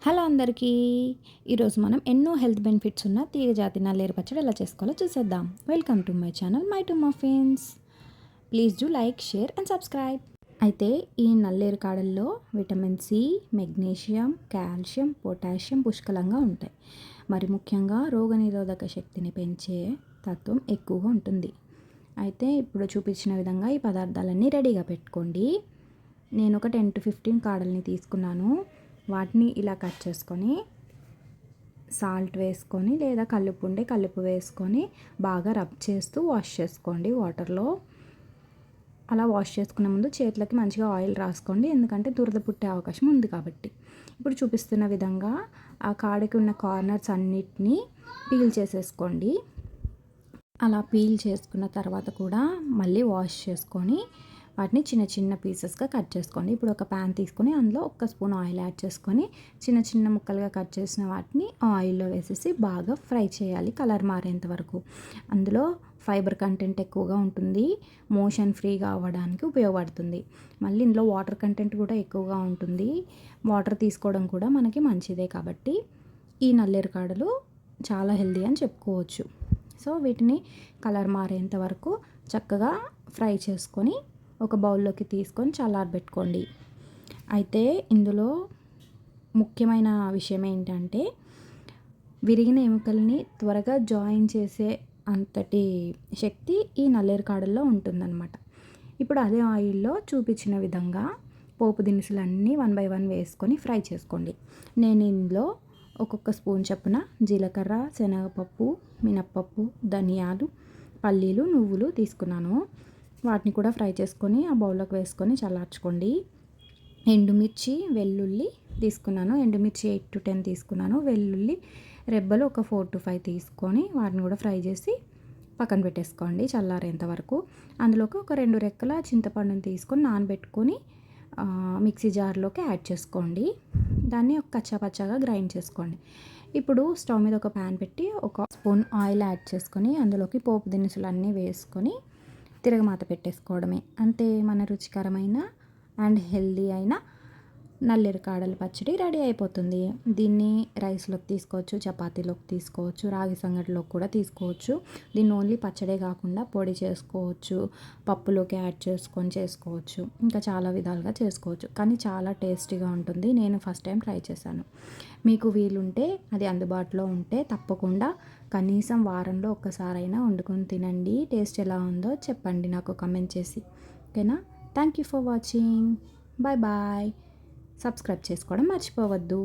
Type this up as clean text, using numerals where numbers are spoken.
Hello అందరికీ. ఈరోజు మనం ఎన్నో హెల్త్ బెనిఫిట్స్ ఉన్న తీగజాతి నల్లేరు పచ్చడి ఎలా చేసుకోవాలో చూసేద్దాం. Welcome to my channel my to muffins. Please do like, share and subscribe. అయితే ఈ నల్లేరు కాడల్లో vitamin C, magnesium, calcium, potassium పుష్కలంగా ఉంటాయి. మరి ముఖ్యంగా రోగనిరోధక శక్తిని పెంచే తత్వం ఎక్కువగా ఉంటుంది. అయితే ఇప్పుడు చూపించిన విధంగా ఈ పదార్థాలన్నీ రెడీగా పెట్టుకోండి. నేను ఒక 10 to 15 కాడల్ని తీసుకున్నాను. వాటిని ఇలా కట్ చేసుకొని సాల్ట్ వేసుకొని లేదా కల్లుపు వేసుకొని బాగా రబ్ చేస్తూ వాష్ చేసుకోండి వాటర్లో. అలా వాష్ చేసుకునే ముందు చేతులకి మంచిగా ఆయిల్ రాసుకోండి, ఎందుకంటే దురద పుట్టే అవకాశం ఉంది కాబట్టి. ఇప్పుడు చూపిస్తున్న విధంగా ఆ కాడకి ఉన్న కార్నర్స్ అన్నిటినీ పీల్ చేసేసుకోండి. అలా పీల్ చేసుకున్న తర్వాత కూడా మళ్ళీ వాష్ చేసుకొని వాటిని చిన్న చిన్న పీసెస్గా కట్ చేసుకోండి. ఇప్పుడు ఒక ప్యాన్ తీసుకొని అందులో 1 స్పూన్ ఆయిల్ యాడ్ చేసుకొని చిన్న చిన్న ముక్కలుగా కట్ చేసిన వాటిని ఆయిల్లో వేసేసి బాగా ఫ్రై చేయాలి, కలర్ మారేంత వరకు. అందులో ఫైబర్ కంటెంట్ ఎక్కువగా ఉంటుంది, మోషన్ ఫ్రీగా అవ్వడానికి ఉపయోగపడుతుంది. మళ్ళీ ఇందులో వాటర్ కంటెంట్ కూడా ఎక్కువగా ఉంటుంది. వాటర్ తీసుకోవడం కూడా మనకి మంచిదే కాబట్టి ఈ నల్లేరు కాడలు చాలా హెల్దీ అని చెప్పుకోవచ్చు. సో వీటిని కలర్ మారేంత వరకు చక్కగా ఫ్రై చేసుకొని ఒక బౌల్లోకి తీసుకొని చల్లారబెట్టుకోండి. అయితే ఇందులో ముఖ్యమైన విషయం ఏంటంటే విరిగిన ఎముకల్ని త్వరగా జాయిన్ చేసే అంతటి శక్తి ఈ నల్లేరు కాడల్లో ఉంటుందన్నమాట. ఇప్పుడు అదే ఆయిల్లో చూపించిన విధంగా పోపు దినుసులన్నీ 1 by 1 వేసుకొని ఫ్రై చేసుకోండి. నేను ఇందులో ఒక్కొక్క స్పూన్ చొప్పున జీలకర్ర, శనగపప్పు, మినప్పప్పు, ధనియాలు, పల్లీలు, నువ్వులు తీసుకున్నాను. వాటిని కూడా ఫ్రై చేసుకొని ఆ బౌల్లోకి వేసుకొని చల్లార్చుకోండి. ఎండుమిర్చి, వెల్లుల్లి తీసుకున్నాను. ఎండుమిర్చి 8 to 10 తీసుకున్నాను. వెల్లుల్లి రెబ్బలు ఒక 4 to 5 తీసుకొని వాటిని కూడా ఫ్రై చేసి పక్కన పెట్టేసుకోండి చల్లారేంత వరకు. అందులోకి ఒక 2 రెక్కల చింతపండుని తీసుకొని నానబెట్టుకొని మిక్సీ జార్లోకి యాడ్ చేసుకోండి. దాన్ని ఒక కచ్చాపచ్చాగా గ్రైండ్ చేసుకోండి. ఇప్పుడు స్టవ్ మీద ఒక ప్యాన్ పెట్టి 1 స్పూన్ ఆయిల్ యాడ్ చేసుకొని అందులోకి పోపు దినుసులు అన్నీ వేసుకొని తిరగమాత పెట్టేసుకోవడమే. అంతే, మన రుచికరమైన అండ్ హెల్దీ అయిన నల్లేరు కాడల పచ్చడి రెడీ అయిపోతుంది. దీన్ని రైస్లోకి తీసుకోవచ్చు, చపాతీలోకి తీసుకోవచ్చు, రాగి సంగటిలోకి కూడా తీసుకోవచ్చు. దీన్ని ఓన్లీ పచ్చడే కాకుండా పొడి చేసుకోవచ్చు, పప్పులోకి యాడ్ చేసుకొని చేసుకోవచ్చు, ఇంకా చాలా విధాలుగా చేసుకోవచ్చు. కానీ చాలా టేస్టీగా ఉంటుంది. నేను ఫస్ట్ టైం ట్రై చేశాను. మీకు వీలుంటే, అది అందుబాటులో ఉంటే తప్పకుండా కనీసం వారంలో ఒక్కసారైనా వండుకొని తినండి. టేస్ట్ ఎలా ఉందో చెప్పండి నాకు కమెంట్ చేసి. ఓకేనా? Thank you for watching. Bye bye. Subscribe చేసుకోవడం మర్చిపోవద్దు.